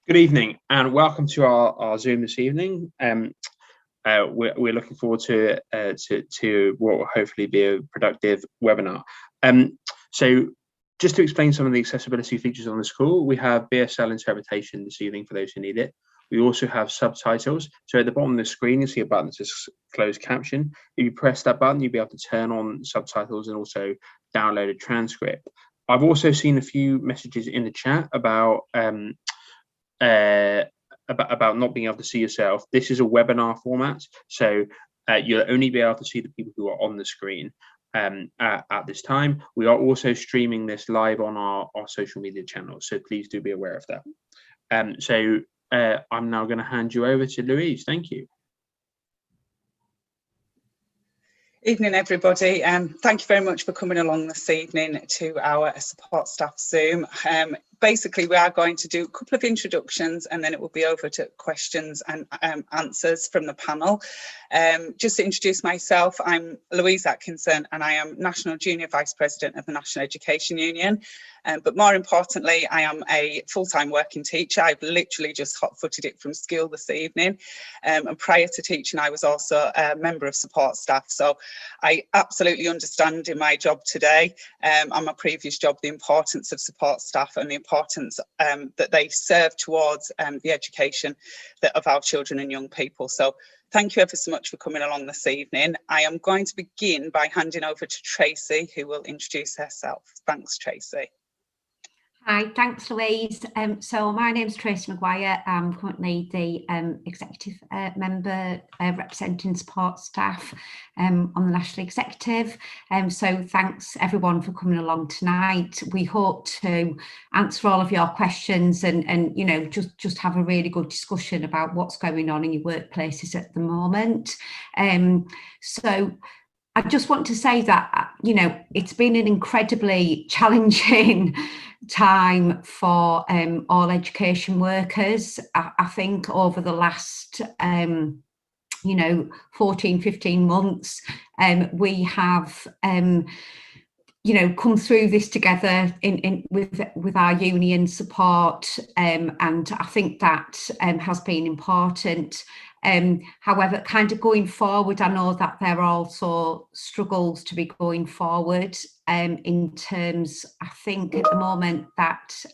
Good evening and welcome to our Zoom this evening. We're looking forward to what will hopefully be a productive webinar. So just to explain some of the accessibility features on the school, we have BSL interpretation this evening for those who need it. We also have subtitles. So at the bottom of the screen, you see a button that says closed caption. If you press that button, you'll be able to turn on subtitles and also download a transcript. I've also seen a few messages in the chat about not being able to see yourself. This is a webinar format, so you'll only be able to see the people who are on the screen at this time. We are also streaming this live on our social media channels, so please do be aware of that. So I'm now going to hand you over to Louise. Thank you. Evening, everybody. Thank you very much for coming along this evening to our support staff Zoom. Basically, we are going to do a couple of introductions and then it will be over to questions and answers from the panel. Just to introduce myself, I'm Louise Atkinson and I am National Junior Vice President of the National Education Union. But more importantly, I am a full-time working teacher. I've literally just hot-footed it from school this evening. And prior to teaching, I was also a member of support staff. So I absolutely understand in my job today and my previous job, the importance of support staff and the importance that they serve towards the education of our children and young people. So thank you ever so much for coming along this evening. I am going to begin by handing over to Tracy, who will introduce herself. Thanks, Tracy. Hi, thanks Louise. So my name's Tracy Maguire. I'm currently the executive member representing support staff on the National Executive. So thanks everyone for coming along tonight. We hope to answer all of your questions and you know, just have a really good discussion about what's going on in your workplaces at the moment. So I just want to say that, you know, it's been an incredibly challenging time for all education workers. I think over the last, you know, 14, 15 months, we have, you know, come through this together with our union support, and I think that has been important. However, kind of going forward, I know that there are also struggles to be going forward in terms, I think at the moment that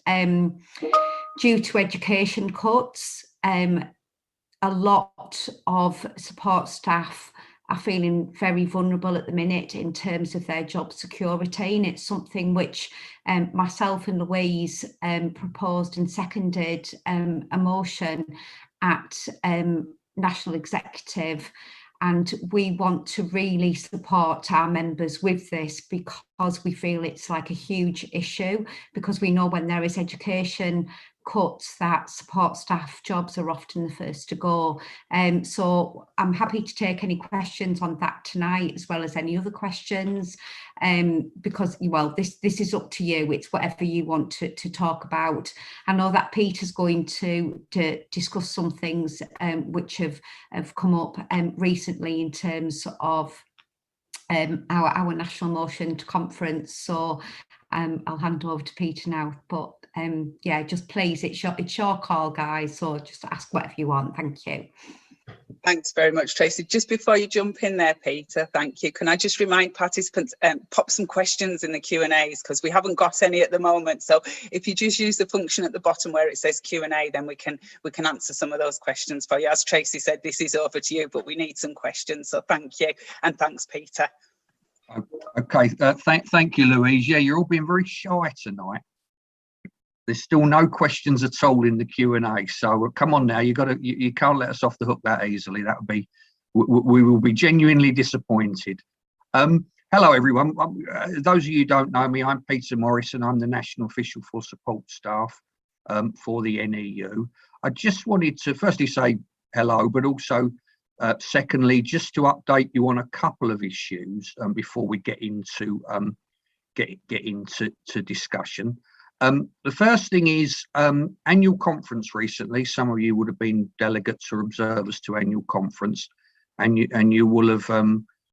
due to education cuts, a lot of support staff are feeling very vulnerable at the minute in terms of their job security, and it's something which myself and Louise proposed and seconded a motion at National Executive, and we want to really support our members with this because we feel it's like a huge issue, because we know when there is education cuts that support staff jobs are often the first to go. So I'm happy to take any questions on that tonight as well as any other questions, because, well, this is up to you. It's whatever you want to talk about. I know that Peter's going to discuss some things which have come up recently in terms of our national motion to conference. So I'll hand over to Peter now, but yeah, just please, it's your call, guys, so just ask whatever you want. Thank you. Thanks very much, Tracy. Just before you jump in there, Peter, thank you. Can I just remind participants, pop some questions in the Q&As, because we haven't got any at the moment. So if you just use the function at the bottom where it says Q&A, then we can answer some of those questions for you. As Tracy said, this is over to you, but we need some questions. So thank you, and thanks, Peter. Okay, thank you, Louise. Yeah, you're all being very shy tonight. There's still no questions at all in the Q&A, so come on now, you can't let us off the hook that easily. That would be, we will be genuinely disappointed. Hello everyone. Those of you who don't know me, I'm Peter Morrison. I'm the National Official for Support Staff for the NEU. I just wanted to firstly say hello, but also secondly, just to update you on a couple of issues before we get into discussion. The first thing is annual conference recently. Some of you would have been delegates or observers to annual conference, and you will have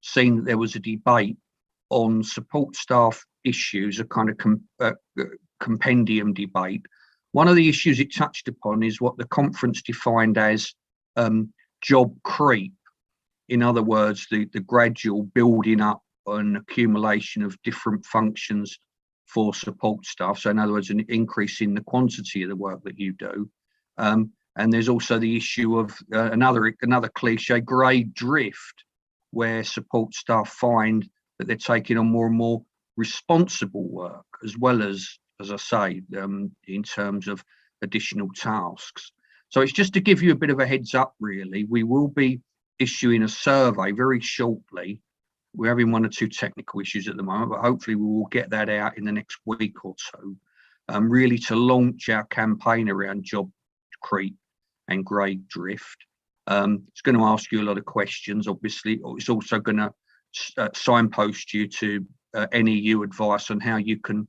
seen that there was a debate on support staff issues, a kind of compendium debate, One of the issues it touched upon is what the conference defined as job creep. In other words, the gradual building up and accumulation of different functions for support staff. So in other words, an increase in the quantity of the work that you do. And there's also the issue of another cliche, grade drift, where support staff find that they're taking on more and more responsible work, as well as I say, in terms of additional tasks. So it's just to give you a bit of a heads up, really. We will be issuing a survey very shortly. We're having 1 or 2 technical issues at the moment, but hopefully we will get that out in the next week or two, really to launch our campaign around job creep and grade drift. It's going to ask you a lot of questions, obviously. It's also going to signpost you to NEU advice on how you can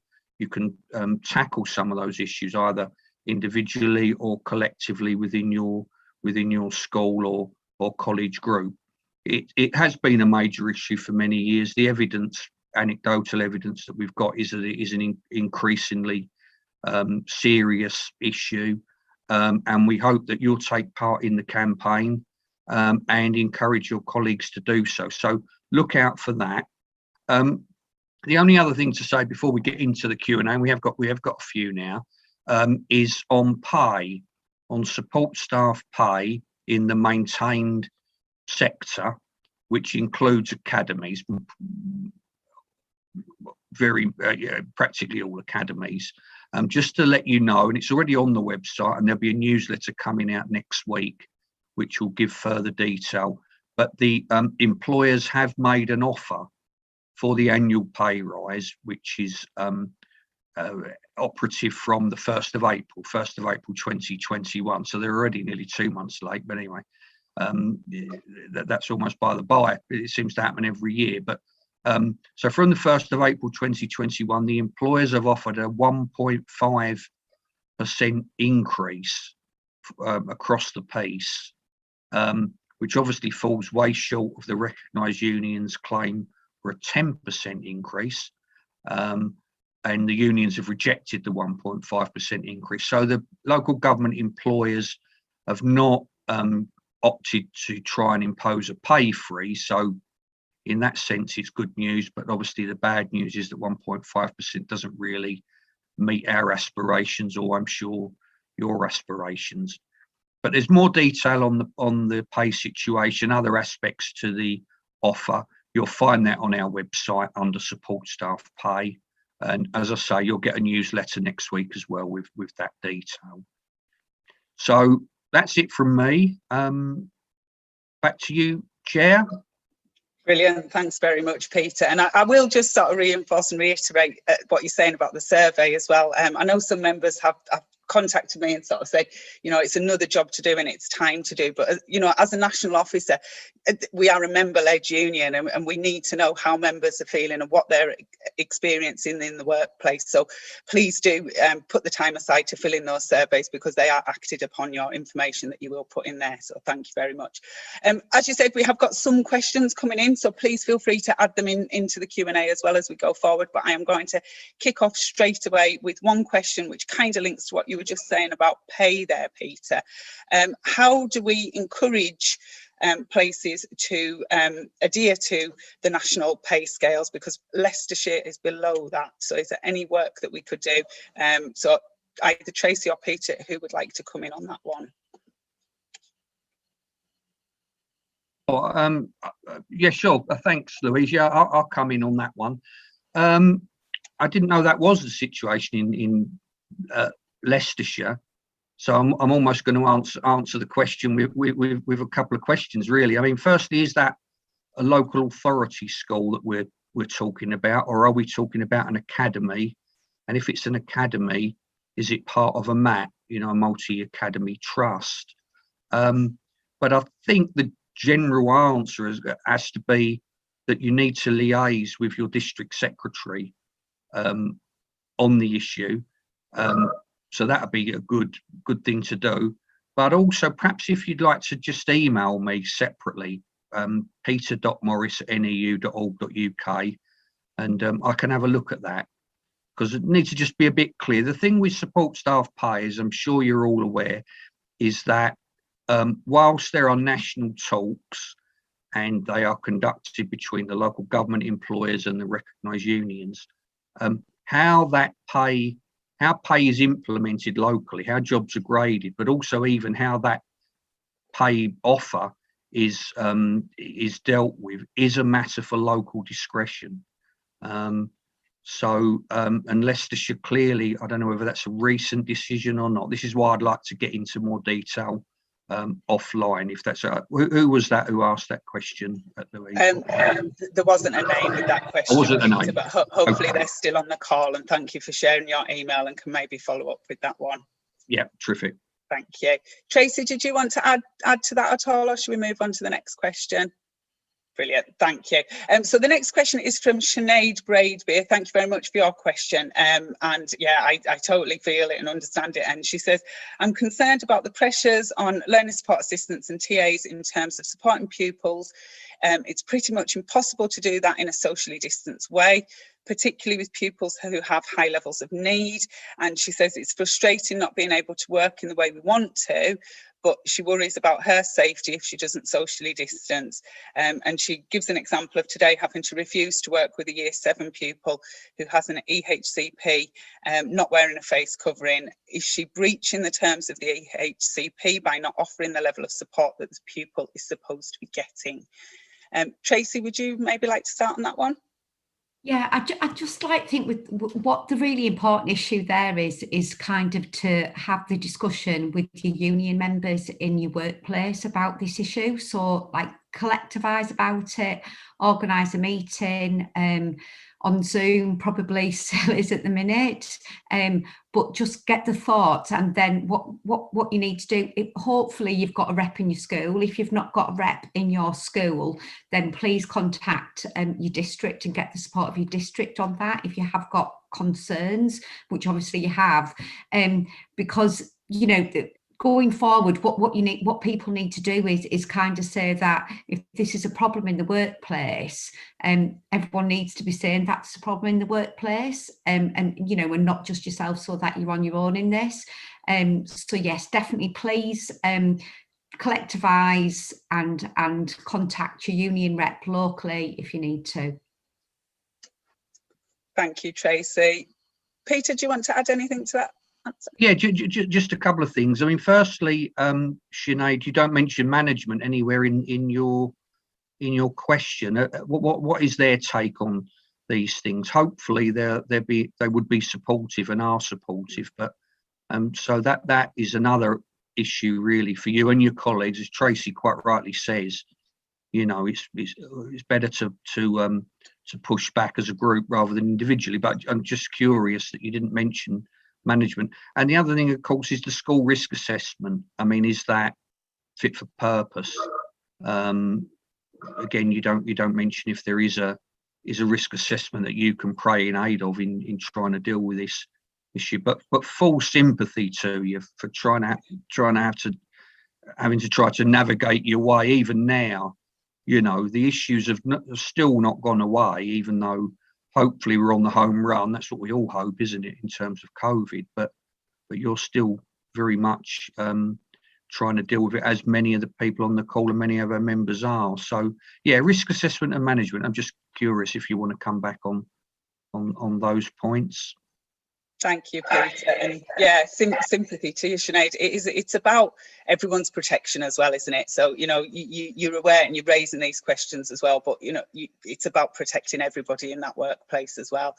tackle some of those issues, either individually or collectively within your school or college group. It has been a major issue for many years. The evidence, anecdotal evidence that we've got, is that it is an increasingly serious issue, and we hope that you'll take part in the campaign and encourage your colleagues to do so. So look out for that. The only other thing to say before we get into the Q&A, and we have got a few now, is on pay, on support staff pay in the maintained sector, which includes academies, practically all academies. Just to let you know, and it's already on the website, and there'll be a newsletter coming out next week, which will give further detail. But the employers have made an offer for the annual pay rise, which is operative from the 1st of April 2021. So they're already nearly 2 months late, but anyway, that's almost by the by. It seems to happen every year. But so from the 1st of April 2021, the employers have offered a 1.5% increase across the piece, which obviously falls way short of the recognised unions' claim for a 10% increase. And the unions have rejected the 1.5% increase. So the local government employers have not opted to try and impose a pay freeze. So in that sense, it's good news. But obviously the bad news is that 1.5% doesn't really meet our aspirations, or I'm sure your aspirations. But there's more detail on the pay situation, other aspects to the offer. You'll find that on our website under support staff pay. And as I say, you'll get a newsletter next week as well with that detail. So that's it from me. Back to you, Chair. Brilliant. Thanks very much, Peter. And I will just sort of reinforce and reiterate what you're saying about the survey as well. I know some members have contacted me and sort of said, you know, it's another job to do and it's time to do. But, you know, as a national officer, we are a member-led union, and we need to know how members are feeling and what they're experiencing in the workplace. So please do put the time aside to fill in those surveys, because they are acted upon your information that you will put in there. So thank you very much. As you said, we have got some questions coming in, so please feel free to add them into the Q&A as well as we go forward. But I am going to kick off straight away with one question which kind of links to what you were just saying about pay there, Peter. How do we encourage places to adhere to the national pay scales, because Leicestershire is below that? So is there any work that we could do? So either Tracy or Peter, who would like to come in on that one? Yeah, sure. Thanks, Louise. Yeah, I'll come in on that one. I didn't know that was the situation in Leicestershire. So I'm almost going to answer the question with a couple of questions, really. I mean, firstly, is that a local authority school that we're talking about, or are we talking about an academy? And if it's an academy, is it part of a MAT, you know, a multi-academy trust? But I think the general answer has to be that you need to liaise with your district secretary on the issue. So that would be a good thing to do. But also, perhaps if you'd like to just email me separately, peter.morris@neu.org.uk, and I can have a look at that. because it needs to just be a bit clear. The thing with support staff pay, as I'm sure you're all aware, is that whilst there are national talks and they are conducted between the local government employers and the recognised unions, how pay is implemented locally, how jobs are graded, but also even how that pay offer is dealt with is a matter for local discretion. So and Leicestershire clearly, I don't know whether that's a recent decision or not. This is why I'd like to get into more detail offline, if that's who was that who asked that question at the there wasn't a name with that question, wasn't a name, but hopefully okay. They're still on the call, and thank you for sharing your email and can maybe follow up with that one. Yeah, terrific. Thank you. Tracy, did you want to add to that at all, or should we move on to the next question? Brilliant, thank you. So the next question is from Sinead Braidby. Thank you very much for your question. And yeah, I totally feel it and understand it. And she says, I'm concerned about the pressures on learning support assistants and TAs in terms of supporting pupils. It's pretty much impossible to do that in a socially distanced way, particularly with pupils who have high levels of need. And she says it's frustrating not being able to work in the way we want to, but she worries about her safety if she doesn't socially distance. And she gives an example of today having to refuse to work with a year 7 pupil who has an EHCP, not wearing a face covering. Is she breaching the terms of the EHCP by not offering the level of support that the pupil is supposed to be getting? Tracy, would you maybe like to start on that one? Yeah, I just like to think with what the really important issue there is kind of to have the discussion with your union members in your workplace about this issue. So like collectivise about it, organise a meeting on Zoom, probably still is at the minute, but just get the thoughts, and then what you need to do. Hopefully you've got a rep in your school. If you've not got a rep in your school, then please contact your district and get the support of your district on that if you have got concerns, which obviously you have, because you know going forward, what people need to do is kind of say that if this is a problem in the workplace, everyone needs to be saying that's a problem in the workplace, and you know, and not just yourself, so that you're on your own in this. So yes, definitely, please collectivise and contact your union rep locally if you need to. Thank you, Tracy. Peter, do you want to add anything to that? Yeah, just a couple of things. I mean, firstly, Sinead, you don't mention management anywhere in your question. What is their take on these things? Hopefully, they would be supportive and are supportive. But so that is another issue really for you and your colleagues, as Tracy quite rightly says. You know, it's better to push back as a group rather than individually. But I'm just curious that you didn't mention management. And the other thing, of course, is the school risk assessment. I mean, is that fit for purpose? Again, you don't mention if there is a risk assessment that you can pray in aid of in trying to deal with this issue. But full sympathy to you for having to try to navigate your way. Even now, you know, the issues have still not gone away, even though hopefully we're on the home run. That's what we all hope, isn't it, in terms of COVID? But you're still very much trying to deal with it, as many of the people on the call and many of our members are. So yeah, risk assessment and management. I'm just curious if you want to come back on those points. Thank you, Peter. And yeah, sympathy to you, Sinead. It's about everyone's protection as well, isn't it? So, you know, you're aware and you're raising these questions as well, but, you know, it's about protecting everybody in that workplace as well.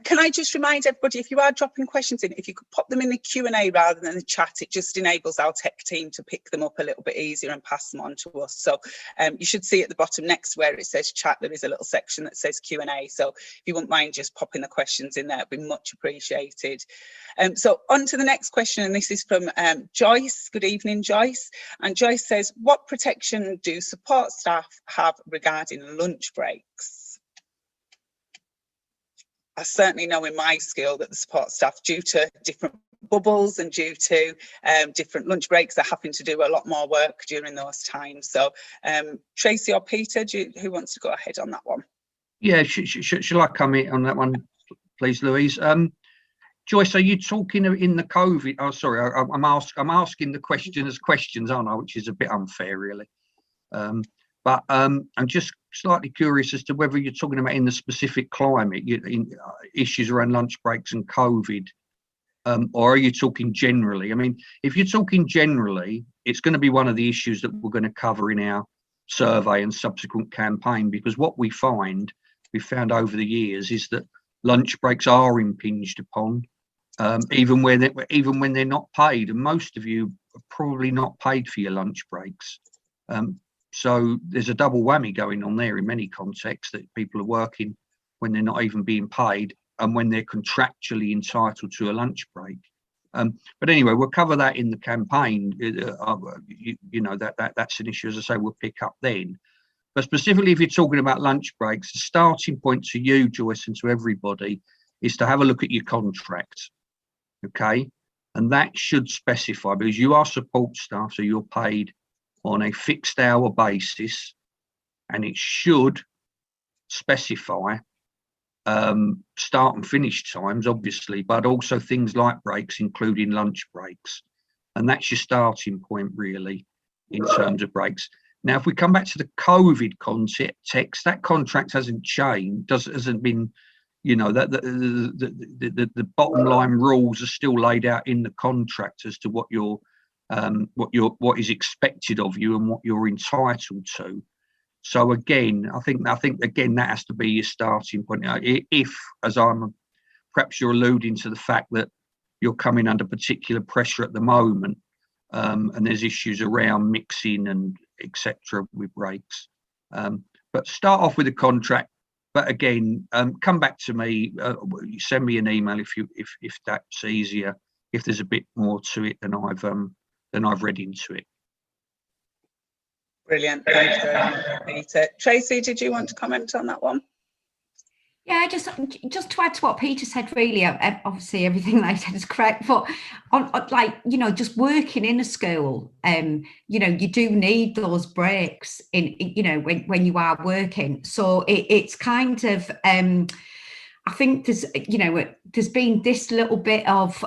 Can I just remind everybody, if you are dropping questions in, if you could pop them in the Q&A rather than the chat, it just enables our tech team to pick them up a little bit easier and pass them on to us. So you should see at the bottom next where it says chat, there is a little section that says Q&A. So if you wouldn't mind just popping the questions in there, it'd be much appreciated. So on to the next question, and this is from Joyce. Good evening, Joyce. And Joyce says, what protection do support staff have regarding lunch breaks? I certainly know in my school that the support staff, due to different bubbles and due to different lunch breaks, are having to do a lot more work during those times. So Tracy or Peter, who wants to go ahead on that one? Yeah, shall I come in on that one, please, Louise. Joyce, are you talking in the COVID? Oh, sorry, I'm asking the question as questions, aren't I? Which is a bit unfair, really. But I'm just slightly curious as to whether you're talking about in the specific climate, issues around lunch breaks and COVID, or are you talking generally? I mean, if you're talking generally, it's going to be one of the issues that we're going to cover in our survey and subsequent campaign, because what we found over the years is that lunch breaks are impinged upon, even when they're not paid, and most of you are probably not paid for your lunch breaks. So there's a double whammy going on there in many contexts, that people are working when they're not even being paid and when they're contractually entitled to a lunch break. But anyway, we'll cover that in the campaign. That's an issue, as I say, we'll pick up then. But specifically, if you're talking about lunch breaks, the starting point to you, Joyce, and to everybody is to have a look at your contract, okay? And that should specify, because you are support staff, so you're paid on a fixed hour basis, and it should specify start and finish times, obviously, but also things like breaks, including lunch breaks. And that's your starting point, really, in terms of breaks. Now, if we come back to the COVID context, that contract hasn't changed, hasn't been, that the bottom line rules are still laid out in the contract as to what is expected of you and what you're entitled to. So again, I think again that has to be your starting point. If, as perhaps you're alluding to the fact that you're coming under particular pressure at the moment, and there's issues around mixing and etc. with breaks. But start off with a contract. But again, come back to me. Send me an email if that's easier. If there's a bit more to it than I've read into it. Brilliant. Thank you very much, Peter. Tracy, did you want to comment on that one? Yeah, just to add to what Peter said, really, obviously everything that I said is correct, but on just working in a school, you do need those breaks in, when you are working. So it's kind of, I think there's been this little bit of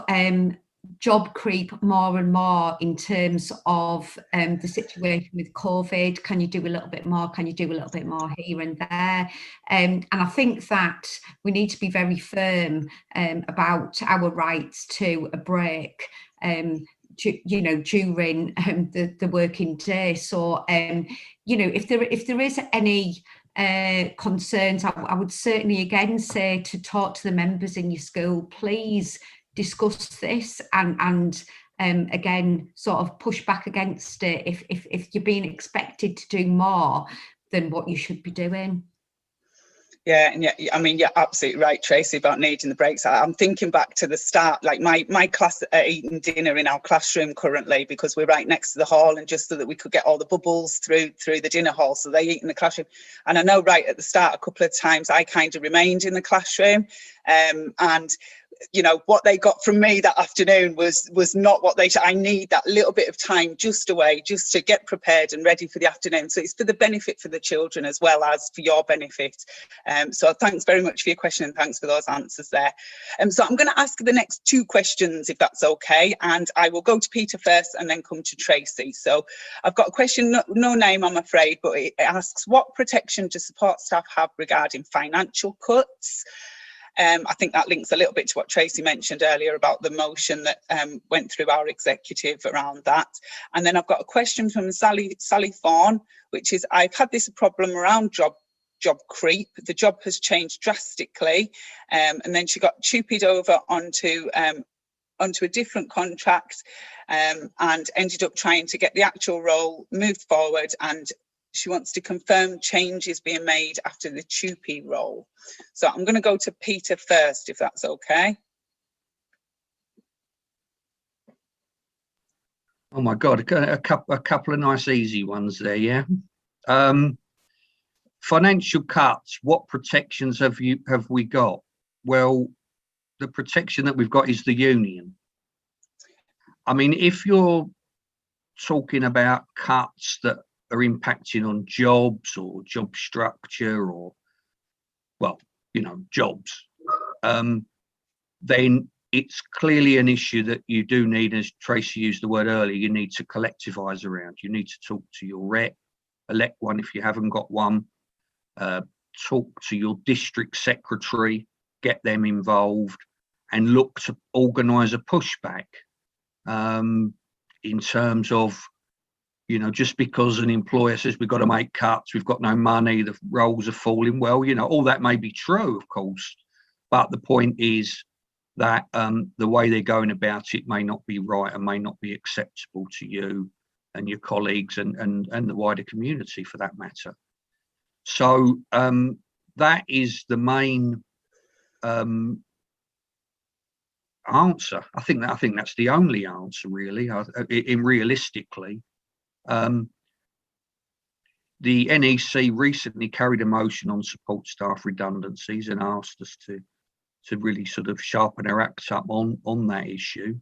job creep more and more in terms of the situation with COVID. Can you do a little bit more? Can you do a little bit more here and there? And I think that we need to be very firm about our rights to a break, during the working day. So, if there is any concerns, I would certainly again say to talk to the members in your school. Please discuss this and again sort of push back against it if you're being expected to do more than what you should be doing. Yeah, and you're absolutely right, Tracy, about needing the breaks. I'm thinking back to the start, like my class are eating dinner in our classroom currently because we're right next to the hall, and just so that we could get all the bubbles through the dinner hall, so they eat in the classroom. And I know right at the start, a couple of times I kind of remained in the classroom, and what they got from me that afternoon was not what I need that little bit of time just away, just to get prepared and ready for the afternoon. So it's for the benefit for the children as well as for your benefit. So thanks very much for your question, and thanks for those answers there. So I'm going to ask the next two questions, if that's okay, and I will go to Peter first and then come to Tracy. So I've got a question, no name I'm afraid, but it asks, what protection do support staff have regarding financial cuts? I think that links a little bit to what Tracy mentioned earlier about the motion that went through our executive around that. And then I've got a question from Sally Fawn, which is, I've had this problem around job creep. The job has changed drastically, and then she got chupied over onto a different contract, and ended up trying to get the actual role moved forward, and she wants to confirm changes being made after the Chupi role. So I'm going to go to Peter first, if that's okay. Oh my God, a couple of nice easy ones there, yeah. Financial cuts, what protections have we got? Well, the protection that we've got is the union. I mean, if you're talking about cuts that are impacting on jobs or job structure or, well, jobs, then it's clearly an issue that you do need, as Tracy used the word earlier, you need to collectivise around. You need to talk to your rep, elect one if you haven't got one, talk to your district secretary, get them involved, and look to organise a pushback in terms of, you know, just because an employer says we've got to make cuts, we've got no money, the roles are falling, well, you know, all that may be true, of course, but the point is that the way they're going about it may not be right and may not be acceptable to you and your colleagues and the wider community for that matter. So that is the main answer. I think that's the only answer, really. Realistically, the NEC recently carried a motion on support staff redundancies and asked us to really sort of sharpen our acts up on that issue,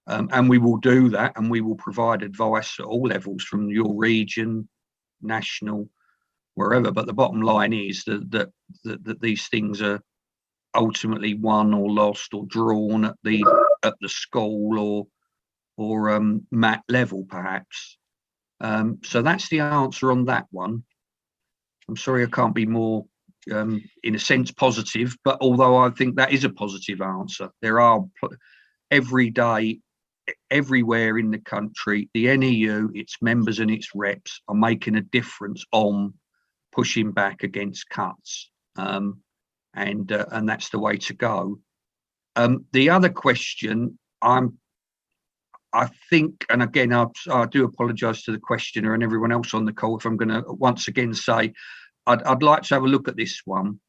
and we will do that, and we will provide advice at all levels, from your region, national, wherever. But the bottom line is that these things are ultimately won or lost or drawn at the school or MAT level, perhaps. So that's the answer on that one. I'm sorry I can't be more, in a sense, positive, but although I think that is a positive answer, there are every day, everywhere in the country, the NEU, its members and its reps are making a difference on pushing back against cuts. And that's the way to go. The other question, I think, and again, I do apologise to the questioner and everyone else on the call if I'm going to once again say, I'd like to have a look at this one.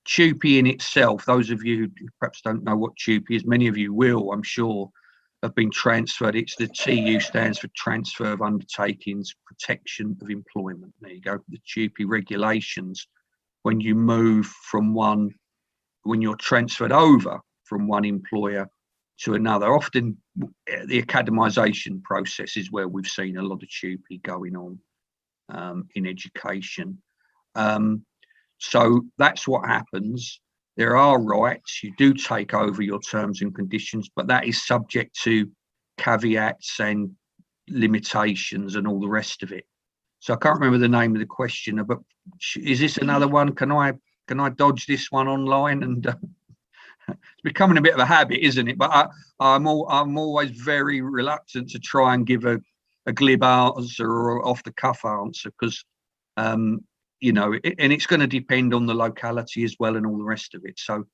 TUPE in itself, those of you who perhaps don't know what TUPE is, many of you will, I'm sure, have been transferred. It's the TU stands for Transfer of Undertakings, Protection of Employment. There you go, the TUPE regulations. When you move from when you're transferred over from one employer to another, often the academisation process is where we've seen a lot of TUPE going on in education. So that's what happens. There are rights. You do take over your terms and conditions, but that is subject to caveats and limitations and all the rest of it. So I can't remember the name of the questioner, but is this another one? Can I dodge this one online? And it's becoming a bit of a habit, isn't it? But I'm always very reluctant to try and give a glib answer or off the cuff answer, because you know, and it's going to depend on the locality as well and all the rest of it. So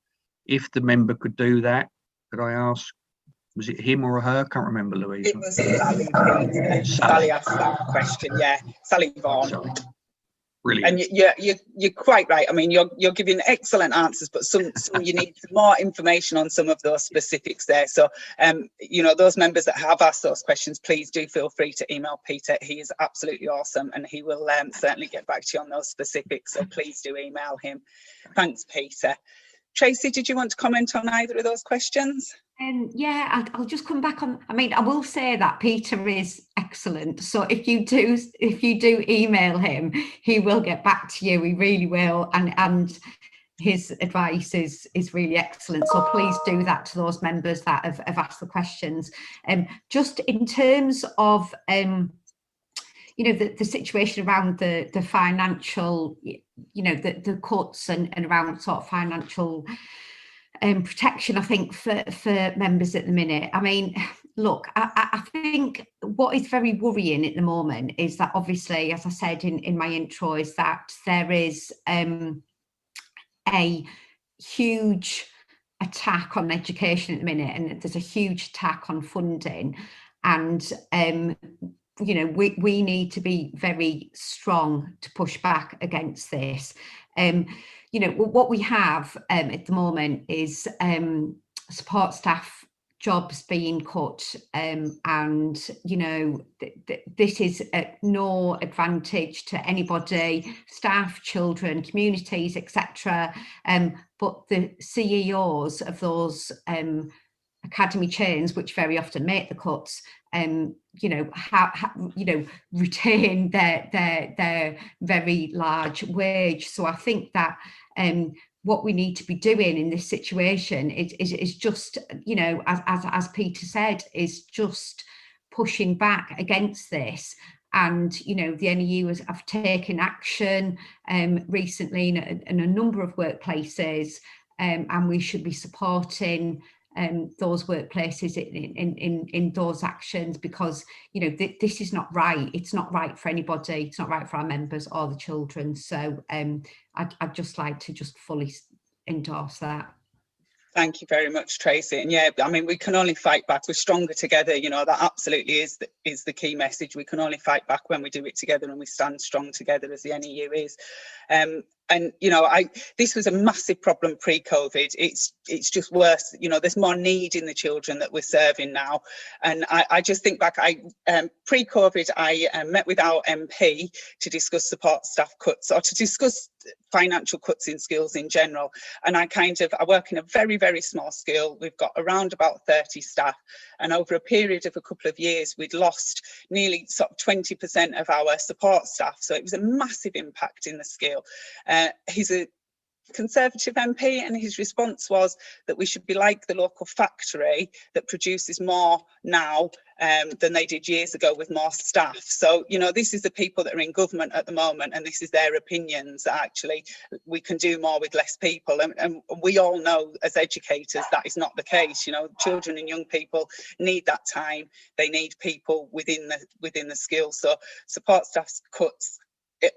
if the member could do that, could I ask? Was it him or her? Can't remember, Louise. It was Sally, Peter. Sally asked that question. Yeah, Sally Vaughan. Sorry. Brilliant. And you're quite right. I mean, you're giving excellent answers, but some you need more information on some of those specifics there. So, you know, those members that have asked those questions, please do feel free to email Peter. He is absolutely awesome, and he will certainly get back to you on those specifics. So please do email him. Thanks, Peter. Tracy, did you want to comment on either of those questions? Yeah, I'll just come back on. I mean, I will say that Peter is excellent. So if you do email him, he will get back to you. He really will, and his advice is really excellent. So please do that to those members that have asked the questions. Just in terms of you know, the situation around the financial, you know, the cuts and around sort of financial protection, I think, for members at the minute. I mean, look, I think what is very worrying at the moment is that, obviously, as I said in my intro, is that there is a huge attack on education at the minute, and there's a huge attack on funding, and you know, we need to be very strong to push back against this. You know, what we have at the moment is support staff jobs being cut, and you know, this is at no advantage to anybody, staff, children, communities, etc. But the CEOs of those academy chains, which very often make the cuts, you know, you know, retain their very large wage. So I think that what we need to be doing in this situation is just, you know, as Peter said, is just pushing back against this. And, you know, the NEU have taken action recently in a number of workplaces, and we should be supporting those workplaces in those actions, because, you know, this is not right. It's not right for anybody. It's not right for our members or the children. So I'd just like to just fully endorse that. Thank you very much, Tracy. And yeah, I mean, we can only fight back. We're stronger together. You know, that absolutely is the key message. We can only fight back when we do it together, and we stand strong together, as the NEU is. And you know, this was a massive problem pre-COVID. It's just worse. You know, there's more need in the children that we're serving now. And I just think back. Pre-COVID, I met with our MP to discuss support staff cuts, or to discuss financial cuts in schools in general. And I work in a very, very small school. We've got around about 30 staff, and over a period of a couple of years, we'd lost nearly sort of 20% of our support staff. So it was a massive impact in the school. He's a Conservative MP, and his response was that we should be like the local factory that produces more now than they did years ago with more staff. So, you know, this is the people that are in government at the moment, and this is their opinions, that actually we can do more with less people. And we all know as educators that is not the case. You know, children and young people need that time. They need people within the school. So support staff's cuts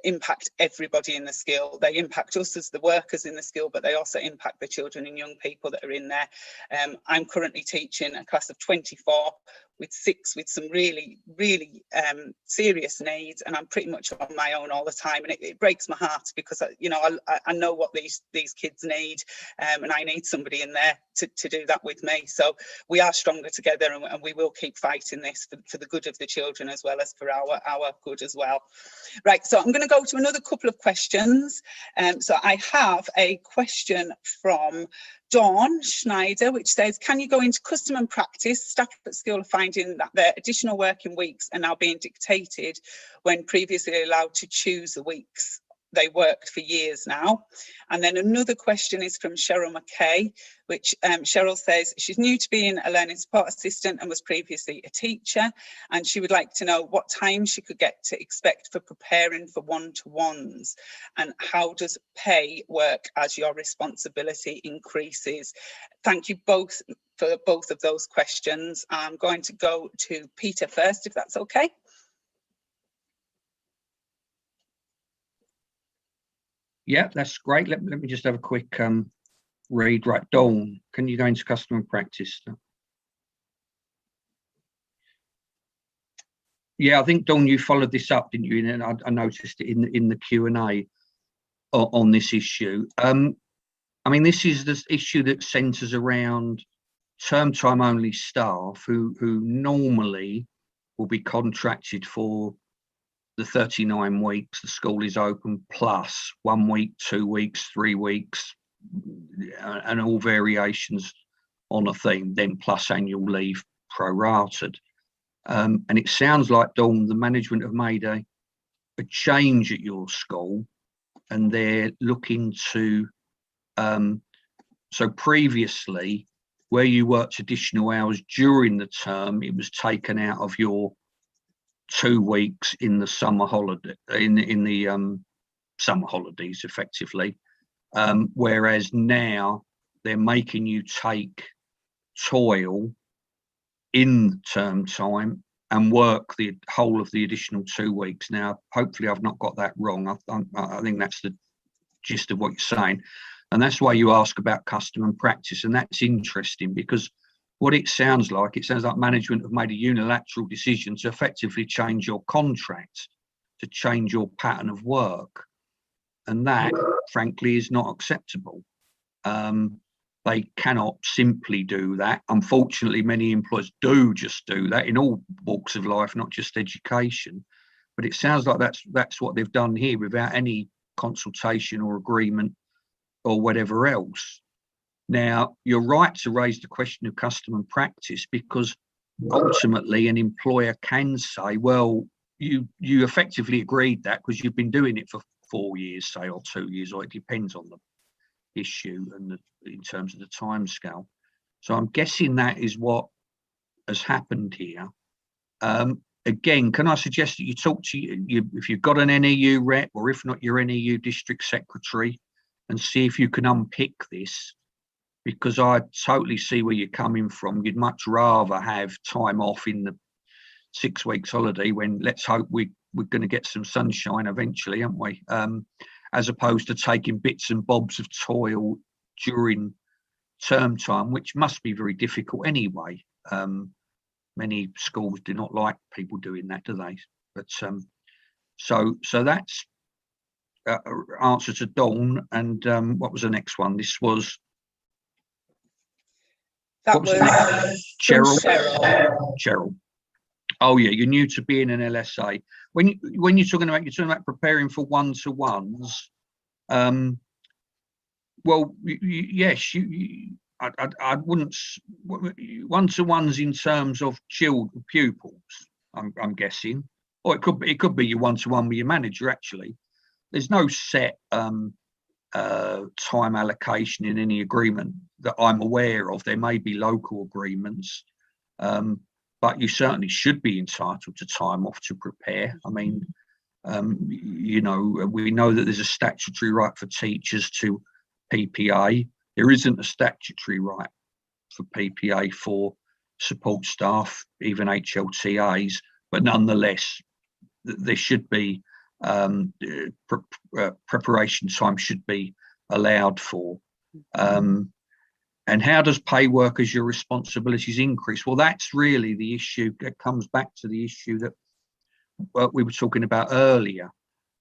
impact everybody in the school. They impact us as the workers in the school, but they also impact the children and young people that are in there. I'm currently teaching a class of 24 with 6 with some really, really serious needs, and I'm pretty much on my own all the time, and it breaks my heart, because you know, I know what these kids need, and I need somebody in there to do that with me. So we are stronger together, and we will keep fighting this for the good of the children, as well as for our good as well. Right, so I'm going to go to another couple of questions. So I have a question from Dawn Schneider, which says, can you go into custom and practice? Staff at school are finding that their additional working weeks are now being dictated when previously allowed to choose the weeks they worked for years now. And then another question is from Cheryl McKay, which Cheryl says she's new to being a learning support assistant and was previously a teacher, and she would like to know what time she could get to expect for preparing for one-to-ones, and how does pay work as your responsibility increases. Thank you both for both of those questions. I'm going to go to Peter first, if that's okay. Yeah, that's great. Let me just have a quick read. Right, Dawn, can you go into custom and practice? Yeah, I think, Dawn, you followed this up, didn't you? And I noticed it in the Q&A on this issue. I mean, this is this issue that centres around term time only staff who normally will be contracted for the 39 weeks the school is open, plus 1 week, 2 weeks, 3 weeks, and all variations on a theme, then plus annual leave prorated. And it sounds like, Dawn, the management have made a change at your school, and they're looking to, so previously, where you worked additional hours during the term, it was taken out of your 2 weeks in the summer holiday, in the summer holidays, effectively. Whereas now they're making you take toil in term time and work the whole of the additional 2 weeks. Now, hopefully I've not got that wrong. I think that's the gist of what you're saying. And that's why you ask about custom and practice. And that's interesting, because what it sounds like management have made a unilateral decision to effectively change your contract, to change your pattern of work. And that, frankly, is not acceptable. They cannot simply do that. Unfortunately, many employers do just do that in all walks of life, not just education. But it sounds like that's what they've done here, without any consultation or agreement or whatever else. Now, you're right to raise the question of custom and practice, because ultimately an employer can say, well, you effectively agreed that because you've been doing it for 4 years, say, or 2 years, or it depends on them. issue and in terms of the timescale. So I'm guessing that is what has happened here. Again, can I suggest that you talk to you if you've got an NEU rep, or if not your NEU district secretary, and see if you can unpick this, because I totally see where you're coming from. You'd much rather have time off in the 6 weeks holiday, when let's hope we're going to get some sunshine eventually, aren't we? As opposed to taking bits and bobs of toil during term time, which must be very difficult anyway. Many schools do not like people doing that, do they? But so that's answer to Dawn. And what was the next one? This was Cheryl. Oh yeah, you're new to being an LSA. When you're talking about preparing for one-to-ones. Well, yes, I wouldn't one-to-ones in terms of pupils. I'm guessing, or it could be your one-to-one with your manager. Actually, there's no set time allocation in any agreement that I'm aware of. There may be local agreements, but you certainly should be entitled to time off to prepare. I mean, you know, we know that there's a statutory right for teachers to PPA. There isn't a statutory right for PPA for support staff, even HLTAs, but nonetheless, there should be preparation time should be allowed for. And how does pay workers your responsibilities increase? Well, that's really the issue that comes back to the issue that we were talking about earlier,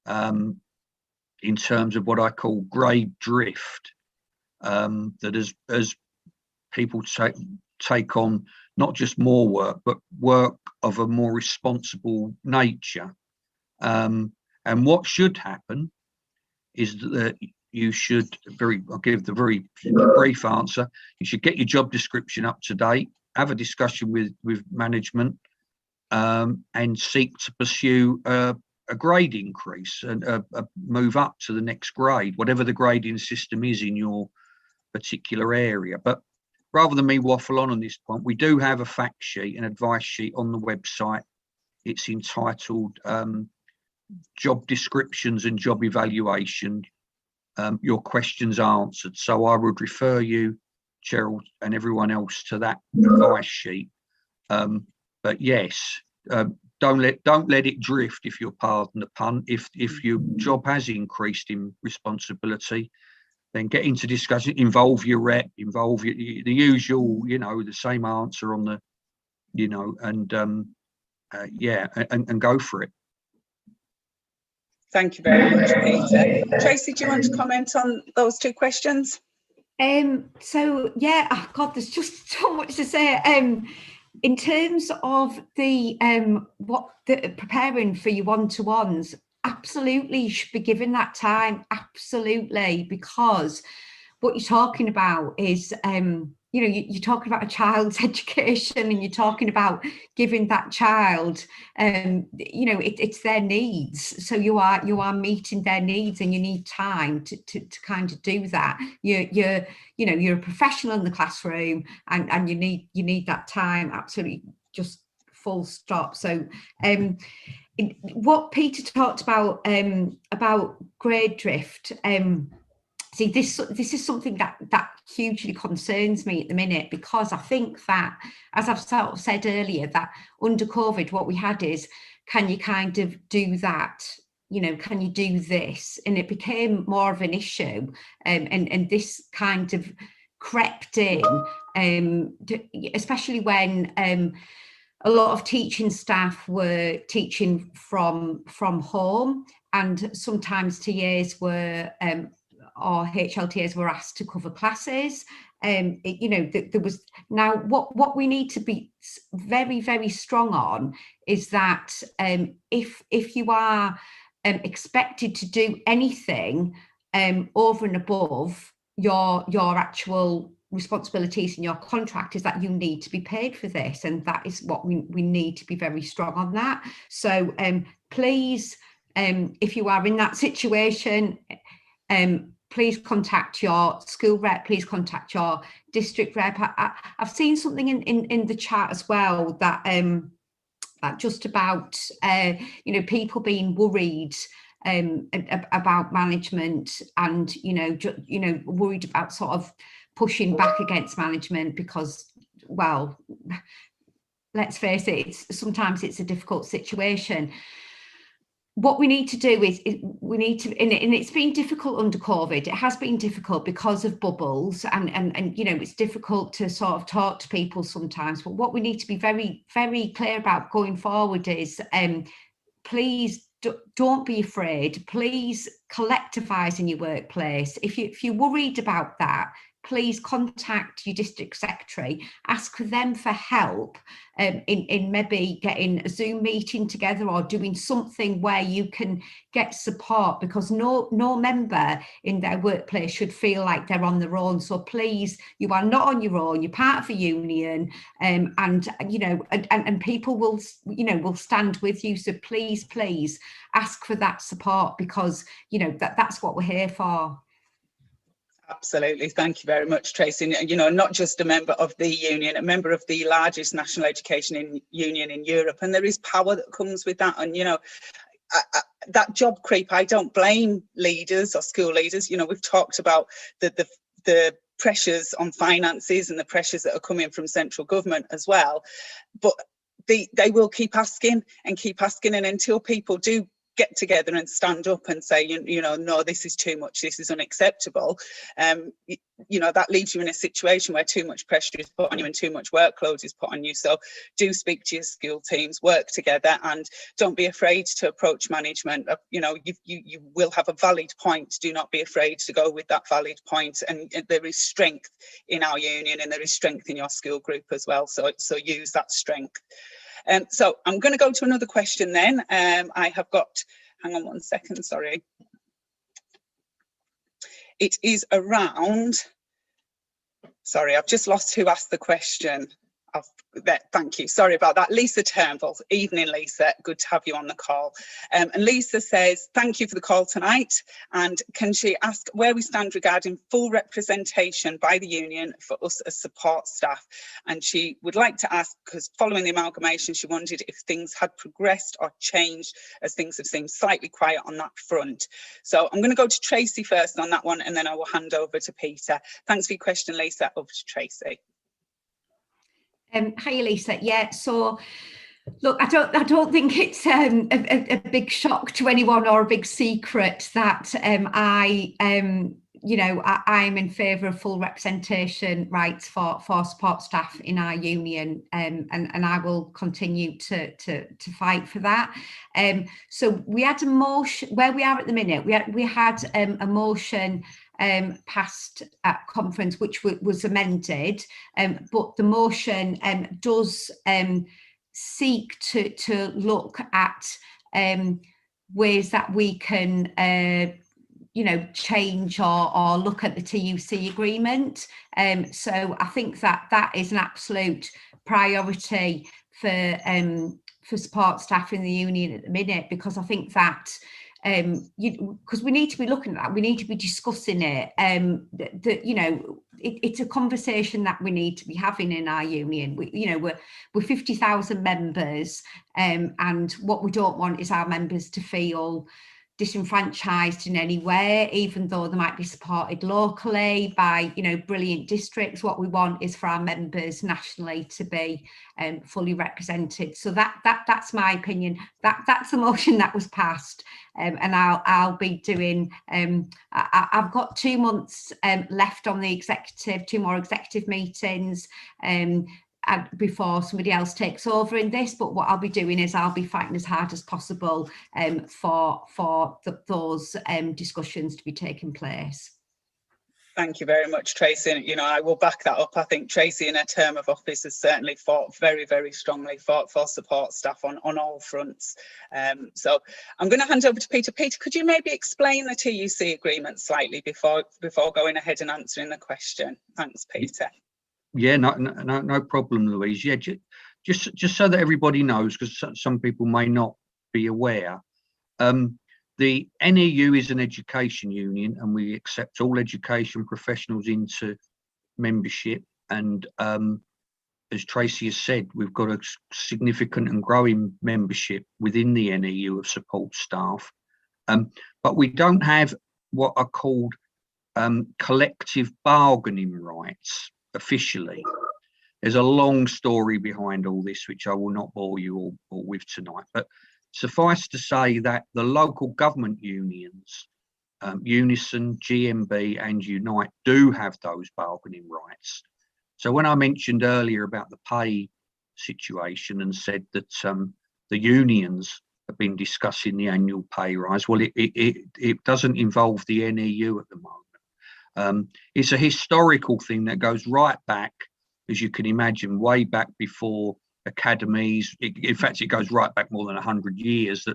in terms of what I call grade drift. That as people take on not just more work, but work of a more responsible nature. And what should happen is that you should I'll give the very brief answer. You should get your job description up to date, have a discussion with management, and seek to pursue a grade increase and a move up to the next grade, whatever the grading system is in your particular area. But rather than me waffle on this point, we do have a fact sheet, an advice sheet on the website. It's entitled Job Descriptions and Job Evaluation, Your Questions Answered. So I would refer you, Cheryl, and everyone else to that advice sheet. But yes, don't let it drift, if you'll pardon the pun. If your job has increased in responsibility, then get into discussion, involve your rep, involve the usual, you know, the same answer on the, you know, and yeah, and go for it. Thank you very much, Peter. Tracy, do you want to comment on those two questions? So yeah, oh God, there's just so much to say. In terms of the preparing for your one-to-ones, absolutely you should be given that time, absolutely, because what you're talking about is you know, you're talking about a child's education, and you're talking about giving that child you know, it's their needs, so you are meeting their needs, and you need time to kind of do that. You're you know, you're a professional in the classroom, and you need that time, absolutely, just full stop. So what Peter talked about grade drift, see, this is something that hugely concerns me at the minute, because I think that, as I've sort of said earlier, that under COVID, what we had is, can you kind of do that? You know, can you do this? And it became more of an issue, and this kind of crept in, especially when a lot of teaching staff were teaching from home, and sometimes TAs were or HLTAs were asked to cover classes. You know, there was, now what we need to be very, very strong on is that if you are expected to do anything over and above your actual responsibilities in your contract, is that you need to be paid for this, and that is what we need to be very strong on that. So please, if you are in that situation, please contact your school rep, please contact your district rep. I've seen something in the chat as well that just about people being worried about management, and worried about sort of pushing back against management because, well, let's face it, sometimes it's a difficult situation. What we need to do is we need to, and it's been difficult under COVID. It has been difficult because of bubbles, and it's difficult to sort of talk to people sometimes. But what we need to be very, very clear about going forward is, please don't be afraid. Please collectivise in your workplace. If you're worried about that, please contact your district secretary, ask them for help in maybe getting a Zoom meeting together or doing something where you can get support, because no member in their workplace should feel like they're on their own. So please, you are not on your own, you're part of a union, and people will stand with you. So please ask for that support, because that's what we're here for. Absolutely. Thank you very much, Tracy. Not just a member of the union, a member of the largest national education union in Europe. And there is power that comes with that. And, that job creep, I don't blame leaders or school leaders. We've talked about the pressures on finances and the pressures that are coming from central government as well. But they will keep asking. And until people do get together and stand up and say, no, this is too much, this is unacceptable, that leaves you in a situation where too much pressure is put on you and too much workload is put on you. So do speak to your school teams, work together, and don't be afraid to approach management. You will have a valid point. Do not be afraid to go with that valid point. And there is strength in our union, and there is strength in your school group as well. So use that strength. So I'm going to go to another question then. I have got, hang on one second, sorry. It is around, sorry, I've just lost who asked the question. Thank you, sorry about that. Lisa Turnbull. Evening, Lisa, good to have you on the call. And Lisa says, thank you for the call tonight, and can she ask where we stand regarding full representation by the union for us as support staff? And she would like to ask, because following the amalgamation, she wondered if things had progressed or changed, as things have seemed slightly quiet on that front. So I'm going to go to Tracy first on that one, and then I will hand over to Peter. Thanks for your question, Lisa. Over to Tracy. Hi, Lisa. Yeah, so look, I don't think it's a big shock to anyone or a big secret that I'm in favour of full representation rights for support staff in our union, and I will continue to fight for that. So we had a motion where we are at the minute. We had a motion passed at conference, which was amended, but the motion does seek to look at ways that we can change or look at the TUC agreement. So I think that is an absolute priority for support staff in the union at the minute, because I think that because we need to be looking at that, we need to be discussing it. It's a conversation that we need to be having in our union. We're 50,000 members, and what we don't want is our members to feel disenfranchised in any way, even though they might be supported locally by brilliant districts. What we want is for our members nationally to be fully represented. So that's my opinion. That's the motion that was passed, and I'll be doing. I've got 2 months left on the executive, 2 more executive meetings. Before somebody else takes over in this, but what I'll be doing is I'll be fighting as hard as possible for those discussions to be taking place. Thank you very much, Tracy. I will back that up. I think Tracy in her term of office has certainly fought very, very strongly for support staff on all fronts. So I'm going to hand over to Peter. Peter, could you maybe explain the TUC agreement slightly before going ahead and answering the question? Thanks, Peter. Yeah, no problem, Louise. Yeah, just so that everybody knows, because some people may not be aware, the The NEU is an education union, and we accept all education professionals into membership. And as Tracy has said, we've got a significant and growing membership within the NEU of support staff. But we don't have what are called collective bargaining rights officially. There's a long story behind all this, which I will not bore you all with tonight. But suffice to say that the local government unions, Unison, GMB and Unite, do have those bargaining rights. So when I mentioned earlier about the pay situation and said that the unions have been discussing the annual pay rise, well, it doesn't involve the NEU at the moment. It's a historical thing that goes right back, as you can imagine, way back before academies. In fact, it goes right back more than 100 years,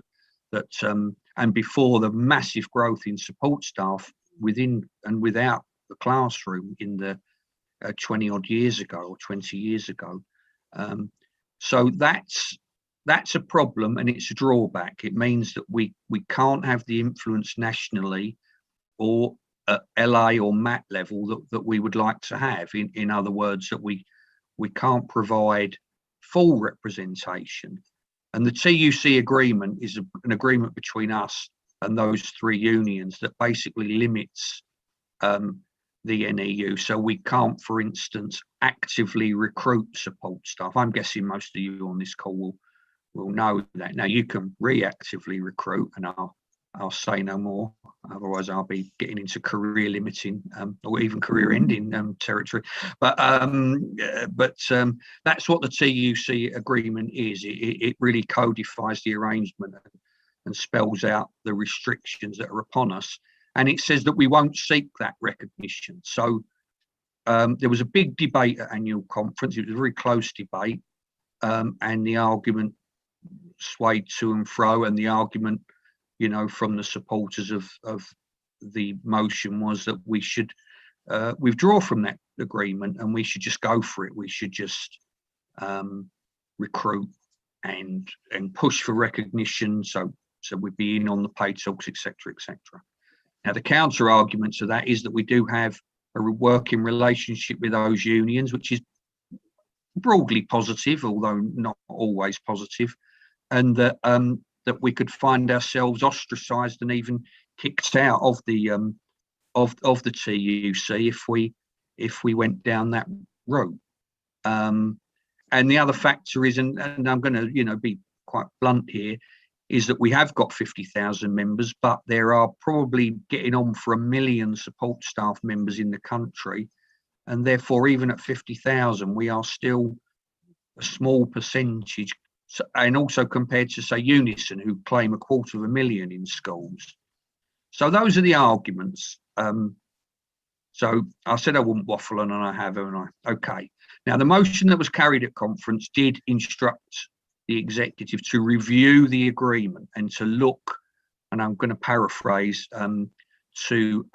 and before the massive growth in support staff within and without the classroom in the 20 odd years ago or 20 years ago. So that's a problem, and it's a drawback. It means that we can't have the influence nationally or at LA or MAT level that we would like to have. In other words, that we can't provide full representation. And the TUC agreement is an agreement between us and those three unions that basically limits the NEU. So we can't, for instance, actively recruit support staff. I'm guessing most of you on this call will know that. Now you can reactively recruit, and I'll say no more. Otherwise, I'll be getting into career limiting or even career ending territory. But that's what the TUC agreement is. It really codifies the arrangement and spells out the restrictions that are upon us. And it says that we won't seek that recognition. So there was a big debate at annual conference. It was a very close debate, and the argument swayed to and fro. And the argument, you know, from the supporters of the motion was that we should withdraw from that agreement and we should just go for it. We should just recruit and push for recognition. So we'd be in on the pay talks, etc., etc. Now, the counter argument to that is that we do have a working relationship with those unions, which is broadly positive, although not always positive, and that we could find ourselves ostracised and even kicked out of the TUC if we went down that route. And the other factor is, and I'm going to be quite blunt here, is that we have got 50,000 members, but there are probably getting on for 1 million support staff members in the country, and therefore even at 50,000 we are still a small percentage. And also compared to, say, Unison, who claim 250,000 in schools. So those are the arguments. So I said I wouldn't waffle on, and I have, haven't I? Okay. Now, the motion that was carried at conference did instruct the executive to review the agreement and to look, and I'm going to paraphrase, to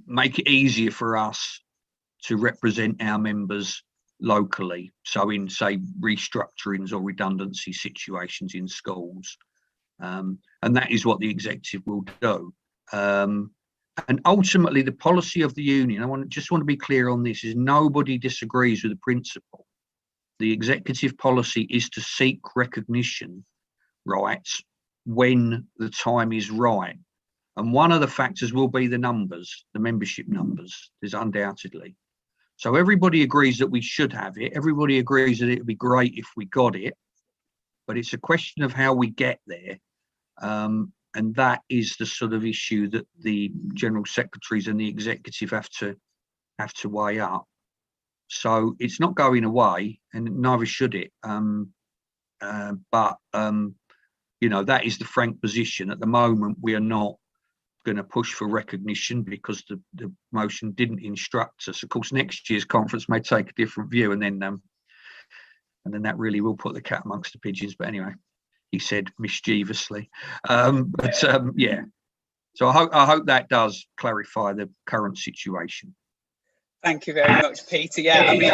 make it easier for us to represent our members locally, so in, say, restructurings or redundancy situations in schools, and that is what the executive will do. And ultimately, the policy of the union, I just want to be clear on this, is nobody disagrees with the principle. The executive policy is to seek recognition rights when the time is right, and one of the factors will be the numbers, the membership numbers. There's undoubtedly. So everybody agrees that we should have it. Everybody agrees that it would be great if we got it, but it's a question of how we get there. And that is the sort of issue that the general secretaries and the executive have to weigh up. So it's not going away, and neither should it. But that is the frank position. At the moment, we are not going to push for recognition because the motion didn't instruct us. Of course, next year's conference may take a different view, and then that really will put the cat amongst the pigeons. But anyway, he said mischievously. Yeah. So I hope that does clarify the current situation. Thank you very much, Peter. Yeah, I mean,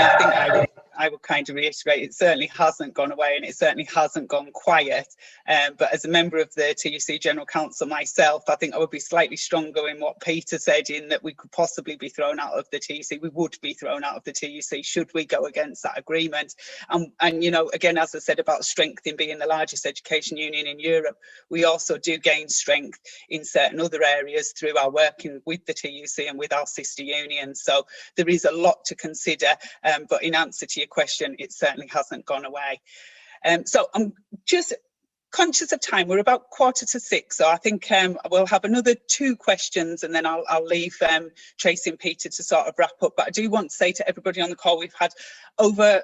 I would kind of reiterate, it certainly hasn't gone away and it certainly hasn't gone quiet. But as a member of the TUC General Council myself, I think I would be slightly stronger in what Peter said, in that we could possibly be thrown out of the TUC. We would be thrown out of the TUC should we go against that agreement. And you know, again, as I said about strength in being the largest education union in Europe, we also do gain strength in certain other areas through our working with the TUC and with our sister unions. So there is a lot to consider, but in answer to your question, it certainly hasn't gone away. So I'm just conscious of time. We're about 5:45, so I think we'll have another 2 questions and then I'll leave Tracy and Peter to sort of wrap up. But I do want to say to everybody on the call, we've had over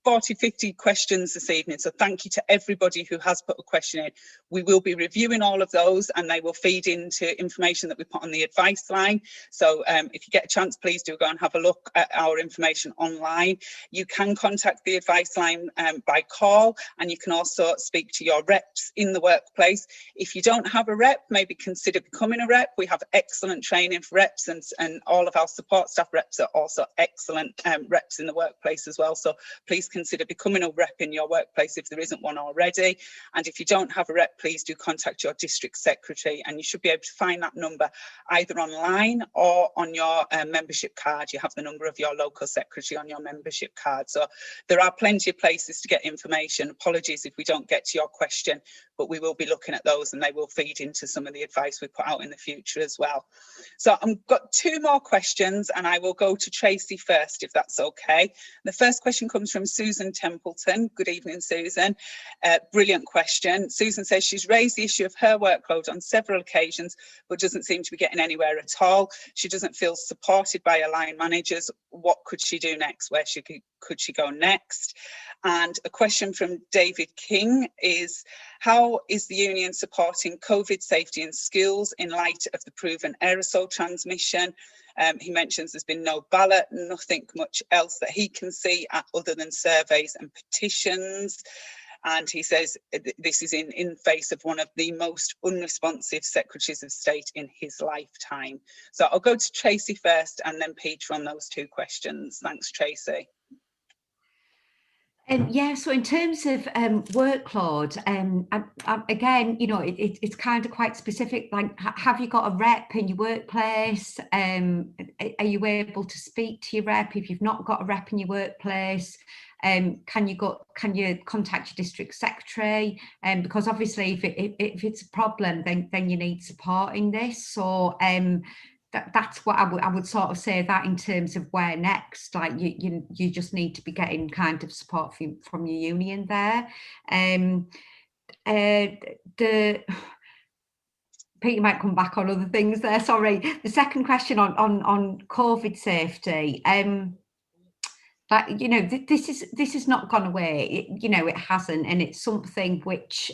40-50 questions this evening, so thank you to everybody who has put a question in. We will be reviewing all of those and they will feed into information that we put on the advice line. So if you get a chance, please do go and have a look at our information online. You can contact the advice line by call, and you can also speak to your reps in the workplace. If you don't have a rep, maybe consider becoming a rep. We have excellent training for reps, and all of our support staff reps are also excellent reps in the workplace as well. So please consider becoming a rep in your workplace if there isn't one already. And if you don't have a rep, please do contact your district secretary, and you should be able to find that number either online or on your membership card. You have the number of your local secretary on your membership card. So there are plenty of places to get information. Apologies if we don't get to your question, but we will be looking at those and they will feed into some of the advice we put out in the future as well. So I've got 2 more questions and I will go to Tracy first, if that's okay. The first question comes from Susan Templeton. Good evening, Susan. Brilliant question. Susan says she's raised the issue of her workload on several occasions, but doesn't seem to be getting anywhere at all. She doesn't feel supported by her line managers. What could she do next? Where could she go next? And a question from David King is, how is the union supporting COVID safety in schools in light of the proven aerosol transmission? He mentions there's been no ballot, nothing much else that he can see other than surveys and petitions. And he says this is in face of one of the most unresponsive secretaries of state in his lifetime. So I'll go to Tracy first and then Peter on those 2 questions. Thanks, Tracy. Yeah, so in terms of workload, again, you know, it's kind of quite specific. Like, have you got a rep in your workplace? Are you able to speak to your rep? If you've not got a rep in your workplace, can you contact your district secretary? Because obviously, if it's a problem, then you need support in this. So that's what I would sort of say, that in terms of where next, like you just need to be getting kind of support from your union there. Peter might come back on other things there, sorry. The second question on COVID safety, but you know, this is not gone away. You know, it hasn't, and it's something which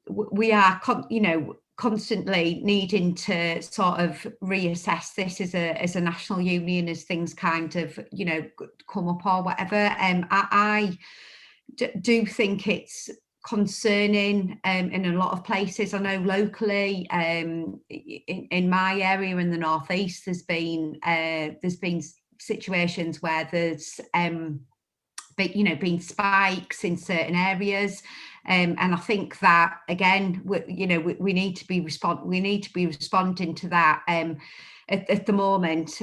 we are constantly needing to sort of reassess this as a national union as things kind of, you know, come up or whatever. I do think it's concerning in a lot of places. I know locally, in my area in the northeast, there's been situations where there's been spikes in certain areas. And I think that again, we need to be responding to that at the moment,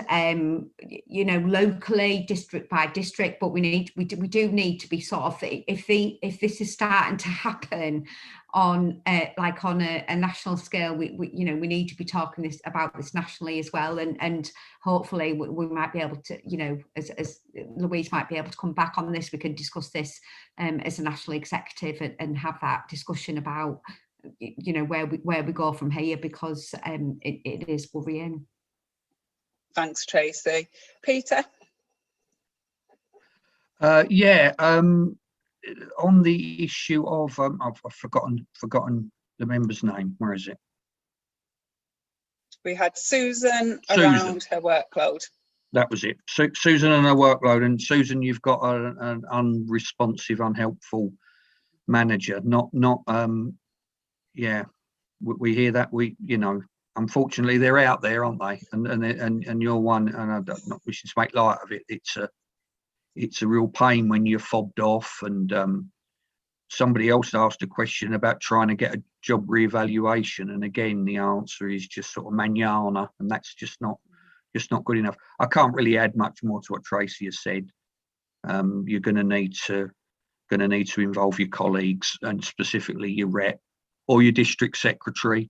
locally, district by district. But we do need to be sort of, if this is starting to happen on a national scale, we need to be talking about this nationally as well, and hopefully we might be able to, as Louise might be able to come back on this, we can discuss this as a national executive and have that discussion about where we go from here, because it is worrying. Thanks, Tracy. Peter? On the issue of I've forgotten the member's name. Where is it? We had Susan around her workload. That was it. Susan and her workload. And Susan, you've got an unresponsive, unhelpful manager. We hear that. Unfortunately, they're out there, aren't they? And you're one. And I'm not wishing to make light of it. it's a real pain when you're fobbed off. And somebody else asked a question about trying to get a job reevaluation, and again the answer is just sort of manana, and that's just not good enough. I can't really add much more to what Tracy has said. You're going to need to involve your colleagues, and specifically your rep or your district secretary.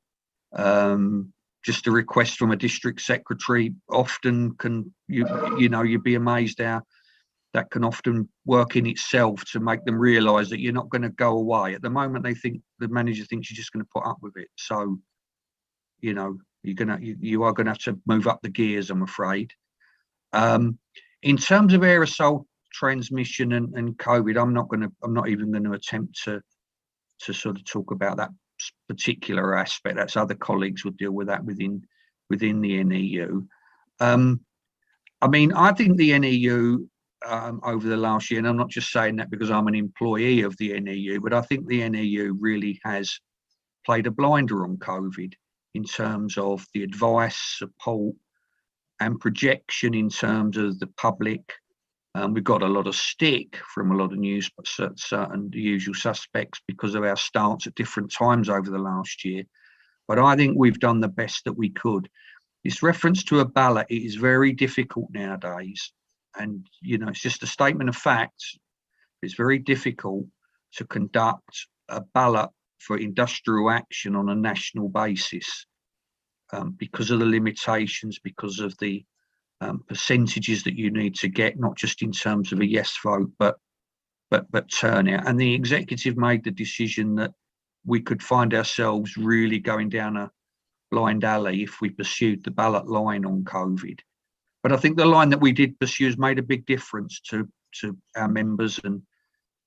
Just a request from a district secretary often can, you'd be amazed how that can often work in itself to make them realise that you're not going to go away. At the moment, the manager thinks you're just going to put up with it. So, you are going to have to move up the gears, I'm afraid. In terms of aerosol transmission and COVID, I'm not even going to attempt to sort of talk about that particular aspect. That's other colleagues will deal with that within the NEU. I think the NEU over the last year, and I'm not just saying that because I'm an employee of the NEU, but I think the NEU really has played a blinder on COVID in terms of the advice, support and projection in terms of the public. We've got a lot of stick from a lot of news, but certain usual suspects because of our stance at different times over the last year. But I think we've done the best that we could. This reference to a ballot, it is very difficult nowadays. And, it's just a statement of fact. It's very difficult to conduct a ballot for industrial action on a national basis because of the limitations, because of the percentages that you need to get, not just in terms of a yes vote, but turnout. And the executive made the decision that we could find ourselves really going down a blind alley if we pursued the ballot line on COVID. But I think the line that we did pursue has made a big difference to our members and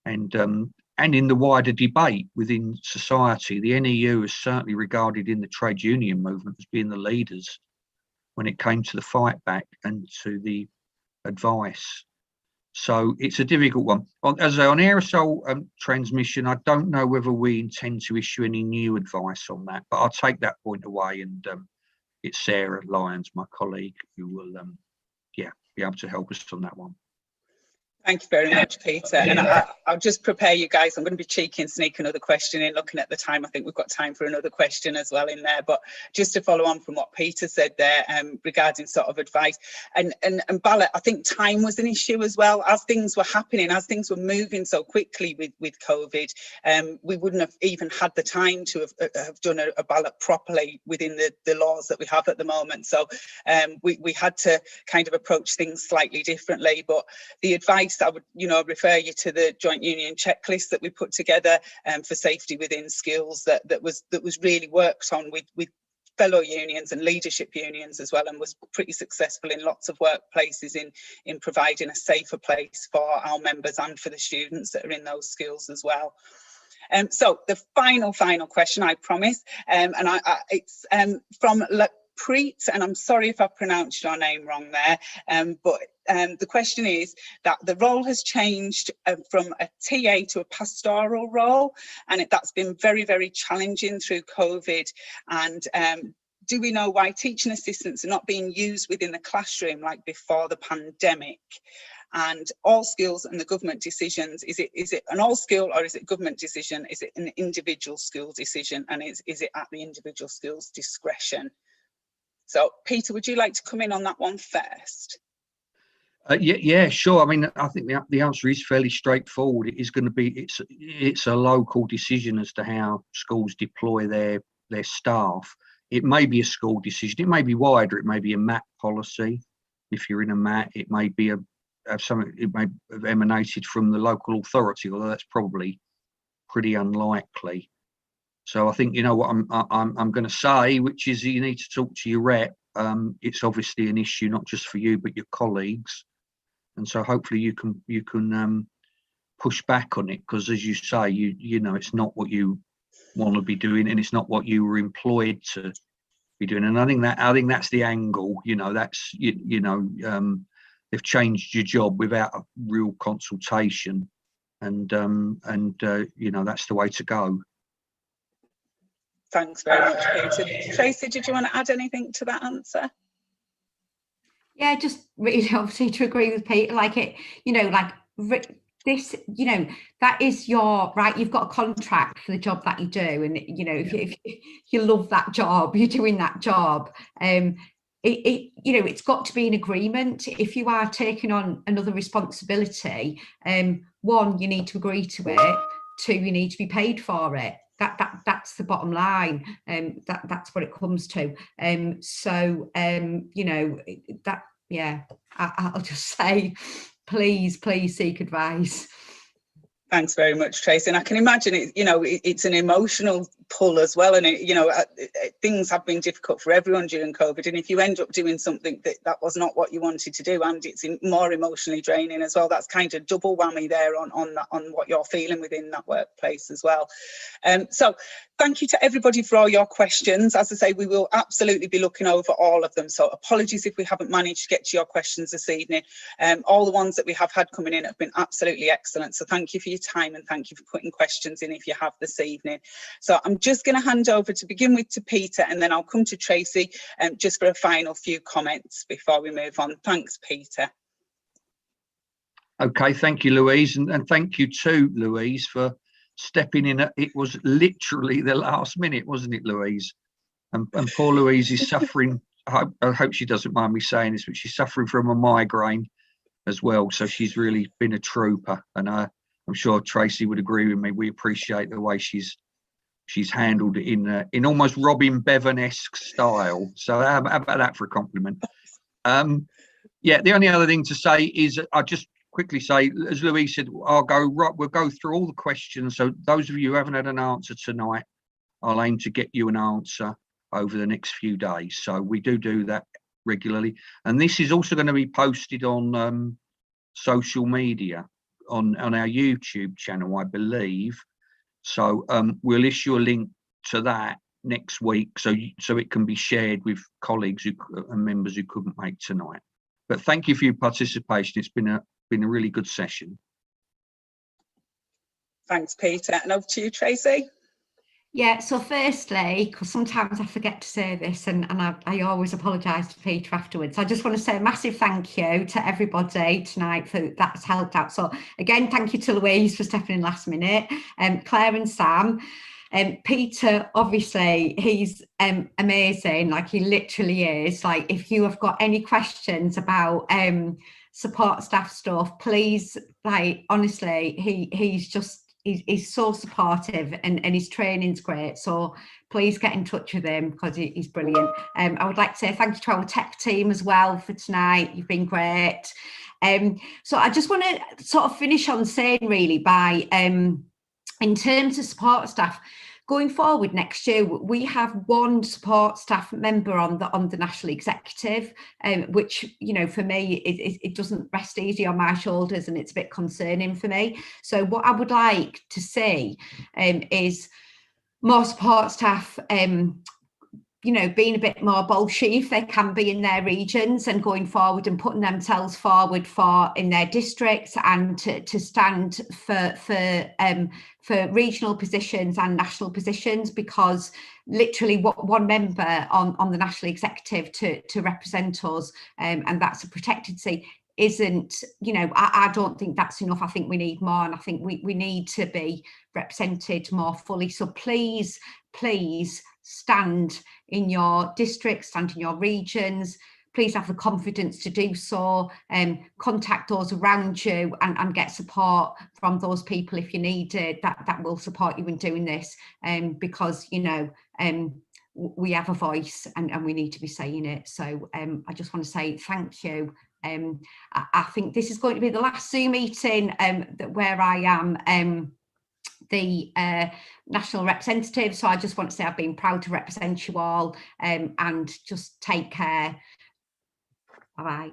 in the wider debate within society. The NEU is certainly regarded in the trade union movement as being the leaders when it came to the fight back and to the advice. So it's a difficult one. On aerosol transmission, I don't know whether we intend to issue any new advice on that, but I'll take that point away, and it's Sarah Lyons, my colleague, who will be able to help us on that one. Thank you very much, Peter. And I'll just prepare you guys. I'm going to be cheeky and sneak another question in. Looking at the time, I think we've got time for another question as well in there. But just to follow on from what Peter said there regarding sort of advice and ballot, I think time was an issue as well. As things were happening, as things were moving so quickly with COVID, we wouldn't have even had the time to have done a ballot properly within the laws that we have at the moment. So we had to kind of approach things slightly differently. But the advice, I would, refer you to the joint union checklist that we put together for safety within schools that was really worked on with fellow unions and leadership unions as well, and was pretty successful in lots of workplaces in providing a safer place for our members and for the students that are in those schools as well. So the final question, I promise, and it's from Preet, and I'm sorry if I pronounced your name wrong there, but the question is that the role has changed from a TA to a pastoral role, and that's been very, very challenging through COVID. And do we know why teaching assistants are not being used within the classroom like before the pandemic? And all schools and the government decisions, is it an all school or is it government decision? Is it an individual school decision? And is it at the individual school's discretion? So, Peter, would you like to come in on that one first? Yeah, sure. I think the answer is fairly straightforward. It is going to be it's a local decision as to how schools deploy their staff. It may be a school decision. It may be wider. It may be a MAT policy. If you're in a MAT, it may be it may have emanated from the local authority, although that's probably pretty unlikely. So I think what I'm going to say, which is you need to talk to your rep. It's obviously an issue not just for you but your colleagues, and so hopefully you can push back on it, because as you say, it's not what you want to be doing, and it's not what you were employed to be doing. And I think that's the angle. That's they've changed your job without a real consultation, and that's the way to go. Thanks very much, Peter. Tracy, did you want to add anything to that answer? Yeah, just really obviously to agree with Peter, like it, you know, like this, you know, that is your right. You've got a contract for the job that you do, and you know, if you love that job, you're doing that job. You know, it's got to be an agreement. If you are taking on another responsibility, one, you need to agree to it. Two, you need to be paid for it. That's the bottom line. That's what it comes to. You know, that, yeah, I'll just say, please seek advice. Thanks very much, Tracy. And I can imagine it, you know, it's an emotional pull as well. And, you know, things have been difficult for everyone during COVID. And if you end up doing something that was not what you wanted to do, and it's more emotionally draining as well, that's kind of double whammy there on what you're feeling within that workplace as well. So thank you to everybody for all your questions. As I say, we will absolutely be looking over all of them. So apologies if we haven't managed to get to your questions this evening. All the ones that we have had coming in have been absolutely excellent. So thank you for your time, and thank you for putting questions in if you have this evening. So I'm just going to hand over to begin with to Peter, and then I'll come to Tracy just for a final few comments before we move on. Thanks, Peter. Okay, thank you, Louise, and thank you too, Louise, for stepping in. It was literally the last minute, wasn't it, Louise? And poor Louise is suffering. I hope she doesn't mind me saying this, but she's suffering from a migraine as well. So she's really been a trooper, and I'm sure Tracy would agree with me. We appreciate the way she's handled it in almost Robin Bevan-esque style. So how about that for a compliment? Yeah, the only other thing to say is I just quickly say, as Louise said, we'll go through all the questions. So those of you who haven't had an answer tonight, I'll aim to get you an answer over the next few days. So we do that regularly. And this is also going to be posted on social media, on our YouTube channel, I believe. So we'll issue a link to that next week, so it can be shared with colleagues and members who couldn't make tonight. But thank you for your participation. It's been a really good session. Thanks, Peter. And over to you, Tracy. Yeah, so firstly, because sometimes I forget to say this, and I always apologise to Peter afterwards, I just want to say a massive thank you to everybody tonight for that's helped out. So again, thank you to Louise for stepping in last minute, Claire and Sam. Peter, obviously, he's amazing, like he literally is. Like, if you have got any questions about support staff stuff, please, like, honestly, he's so supportive, and his training's great. So please get in touch with him, because he's brilliant. I would like to say thank you to our tech team as well for tonight. You've been great. So I just want to sort of finish on saying, really, by in terms of support staff, going forward next year, we have one support staff member on the national executive, which, you know, for me, it doesn't rest easy on my shoulders, and it's a bit concerning for me. So what I would like to see is more support staff, you know, being a bit more bolshy if they can be in their regions, and going forward and putting themselves forward in their districts, and to stand for regional positions and national positions, because literally one member on the national executive to represent us, and that's a protected seat, isn't, you know, I don't think that's enough. I think we need more, and I think we need to be represented more fully. So please stand in your districts, stand in your regions. Please have the confidence to do so, contact those around you, and get support from those people if you need it, that will support you in doing this, because, you know, we have a voice, and we need to be saying it. So I just want to say thank you. I think this is going to be the last Zoom meeting where I am the national representative. So I just want to say I've been proud to represent you all, and just take care. Bye-bye.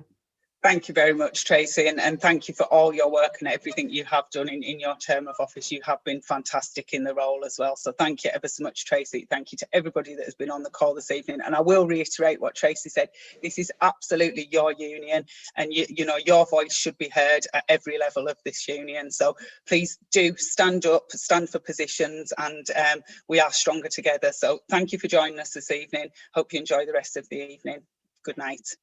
Thank you very much, Tracy, and thank you for all your work and everything you have done in your term of office. You have been fantastic in the role as well. So thank you ever so much, Tracy. Thank you to everybody that has been on the call this evening. And I will reiterate what Tracy said. This is absolutely your union, and you know, your voice should be heard at every level of this union. So please do stand up, stand for positions, and we are stronger together. So thank you for joining us this evening. Hope you enjoy the rest of the evening. Good night.